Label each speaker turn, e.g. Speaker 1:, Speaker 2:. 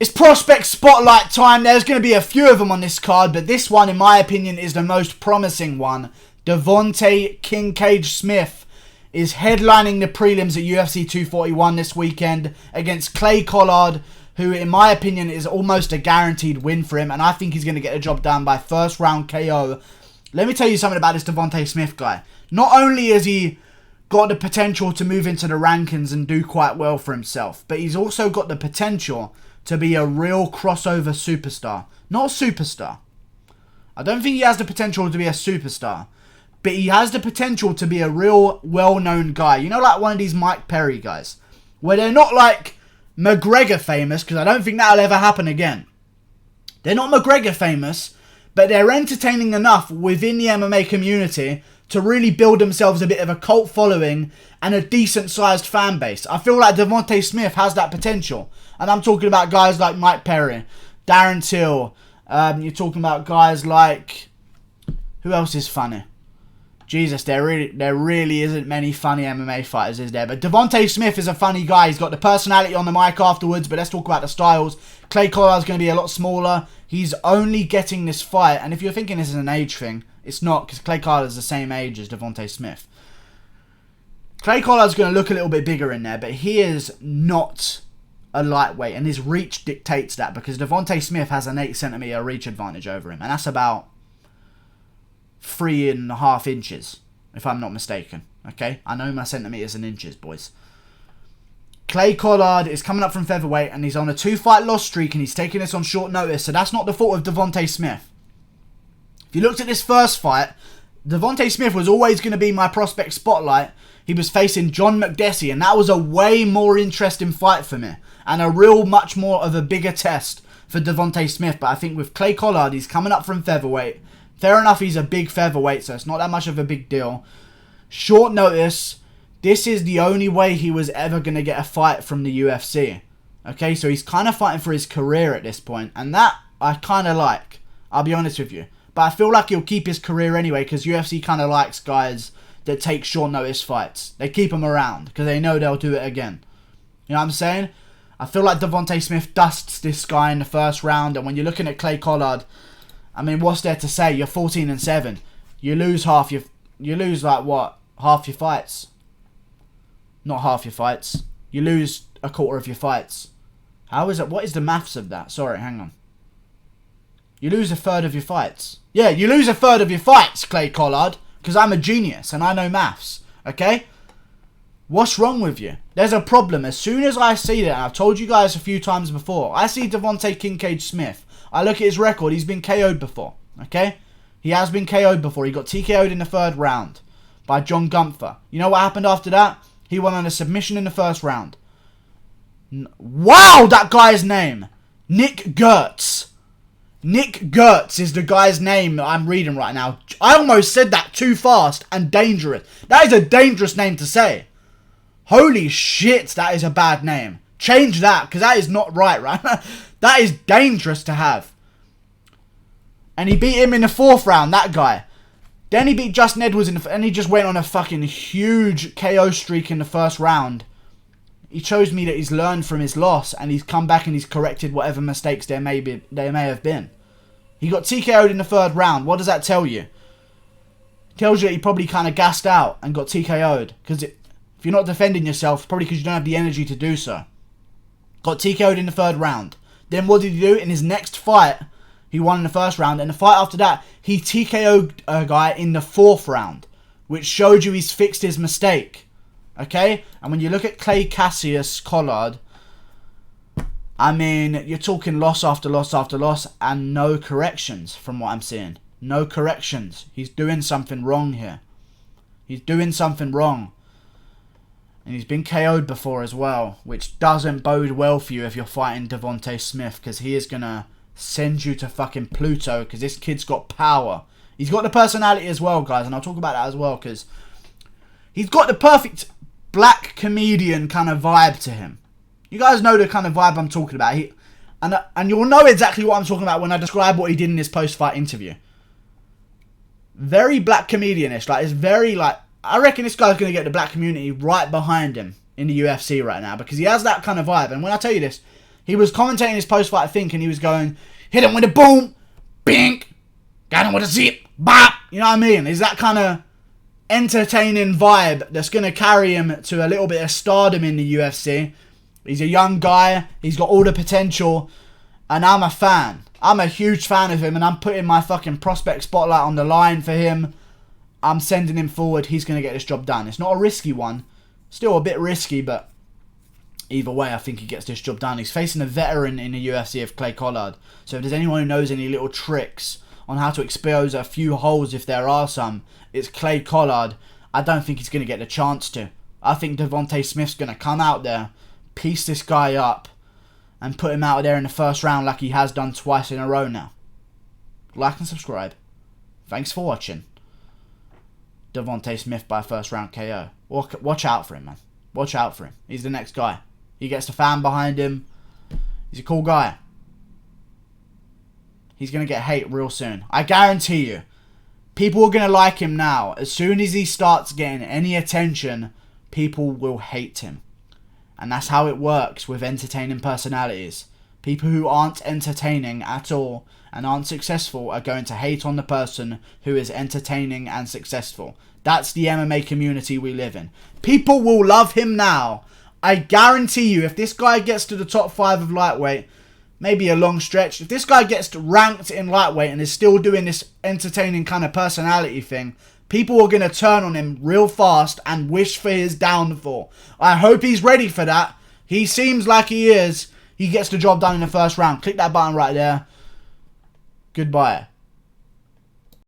Speaker 1: It's prospect spotlight time. There's going to be a few of them on this card, but this one, in my opinion, is the most promising one. Devonte King Cage Smith is headlining the prelims at UFC 241 this weekend against Clay Collard, who, in my opinion, is almost a guaranteed win for him, and I think he's going to get the job done by first round KO. Let me tell you something about this Devonte Smith guy. Not only has he got the potential to move into the rankings and do quite well for himself, but he's also got the potential to be a real crossover superstar. Not a superstar. I don't think he has the potential to be a superstar, but he has the potential to be a real well-known guy. You know, like one of these Mike Perry guys, where they're not like McGregor famous, because I don't think that'll ever happen again. They're not McGregor famous, but they're entertaining enough within the MMA community to really build themselves a bit of a cult following and a decent-sized fan base. I feel like Devonte Smith has that potential. And I'm talking about guys like Mike Perry, Darren Till. You're talking about guys like... Who else is funny? Jesus, there really isn't many funny MMA fighters, is there? But Devonte Smith is a funny guy. He's got the personality on the mic afterwards, but let's talk about the styles. Clay Collard's going to be a lot smaller. He's only getting this fight, and if you're thinking this is an age thing, it's not, because Clay Collard is the same age as Devonte Smith. Clay Collard's going to look a little bit bigger in there, but he is not a lightweight, and his reach dictates that, because Devonte Smith has an 8cm reach advantage over him, and that's about 3.5 inches, if I'm not mistaken. Okay, I know my centimeters and inches, boys. Clay Collard is coming up from featherweight, and he's on a 2-fight loss streak, and he's taking this on short notice, so that's not the fault of Devonte Smith. If you looked at this first fight, Devonte Smith was always going to be my prospect spotlight. He was facing John McDessie, and that was a way more interesting fight for me, and a real much more of a bigger test for Devonte Smith. But I think with Clay Collard, he's coming up from featherweight. Fair enough, he's a big featherweight, so it's not that much of a big deal. Short notice, this is the only way he was ever going to get a fight from the UFC. Okay, so he's kind of fighting for his career at this point, and that I kind of like. I'll be honest with you. But I feel like he'll keep his career anyway, because UFC kind of likes guys that take short notice fights. They keep them around, because they know they'll do it again. You know what I'm saying? I feel like Devonte Smith dusts this guy in the first round, and when you're looking at Clay Collard, I mean, what's there to say? You're 14-7. You lose like what? Half your fights. Not half your fights. You lose a quarter of your fights. How is it? What is the maths of that? Sorry, hang on. You lose a third of your fights. Yeah, you lose a third of your fights, Clay Collard, because I'm a genius and I know maths. Okay? What's wrong with you? There's a problem. As soon as I see that, and I've told you guys a few times before, I see Devonte King Cage Smith. I look at his record. He's been KO'd before. Okay? He has been KO'd before. He got TKO'd in the third round by John Gunther. You know what happened after that? He won on a submission in the first round. Wow, that guy's name. Nick Gertz. Nick Gertz is the guy's name that I'm reading right now. I almost said that too fast and dangerous. That is a dangerous name to say. Holy shit, that is a bad name. Change that, because that is not right? That is dangerous to have. And he beat him in the fourth round, that guy. Then he beat Justin Edwards and he just went on a fucking huge KO streak in the first round. He shows me that he's learned from his loss and he's come back and he's corrected whatever mistakes there may have been. He got TKO'd in the third round. What does that tell you? It tells you that he probably kind of gassed out and got TKO'd. Because if you're not defending yourself, probably because you don't have the energy to do so. Got TKO'd in the third round. Then what did he do? In his next fight, he won in the first round. And the fight after that, he TKO'd a guy in the fourth round. Which showed you he's fixed his mistake. Okay? And when you look at Clay Cassius Collard, I mean, you're talking loss after loss after loss and no corrections from what I'm seeing. No corrections. He's doing something wrong here. He's doing something wrong. And he's been KO'd before as well, which doesn't bode well for you if you're fighting Devonte Smith, because he is going to send you to fucking Pluto, because this kid's got power. He's got the personality as well, guys, and I'll talk about that as well, because he's got the perfect black comedian kind of vibe to him. You guys know the kind of vibe I'm talking about. And you'll know exactly what I'm talking about when I describe what he did in his post-fight interview. Very black comedian-ish. Like, it's very, like, I reckon this guy's going to get the black community right behind him in the UFC right now, because he has that kind of vibe. And when I tell you this, He was commentating his post-fight, I think, and he was going, hit him with a boom, bink, got him with a zip, bop. You know what I mean? Is that kind of entertaining vibe that's going to carry him to a little bit of stardom in the UFC. He's a young guy. He's got all the potential. And I'm a fan. I'm a huge fan of him. And I'm putting my fucking prospect spotlight on the line for him. I'm sending him forward. He's going to get this job done. It's not a risky one. Still a bit risky, but either way, I think he gets this job done. He's facing a veteran in the UFC of Clay Collard. So if there's anyone who knows any little tricks on how to expose a few holes, if there are some, it's Clay Collard. I don't think he's going to get the chance to. I think Devonte Smith's going to come out there, piece this guy up, and put him out there in the first round like he has done twice in a row now. Like and subscribe. Thanks for watching. Devonte Smith by first round KO. Watch out for him, man. Watch out for him. He's the next guy. He gets the fan behind him. He's a cool guy. He's going to get hate real soon. I guarantee you. People are going to like him now. As soon as he starts getting any attention, people will hate him. And that's how it works with entertaining personalities. People who aren't entertaining at all and aren't successful are going to hate on the person who is entertaining and successful. That's the MMA community we live in. People will love him now. I guarantee you, if this guy gets to the top 5 of lightweight, maybe a long stretch, if this guy gets ranked in lightweight and is still doing this entertaining kind of personality thing, people are going to turn on him real fast and wish for his downfall. I hope he's ready for that. He seems like he is. He gets the job done in the first round. Click that button right there. Goodbye.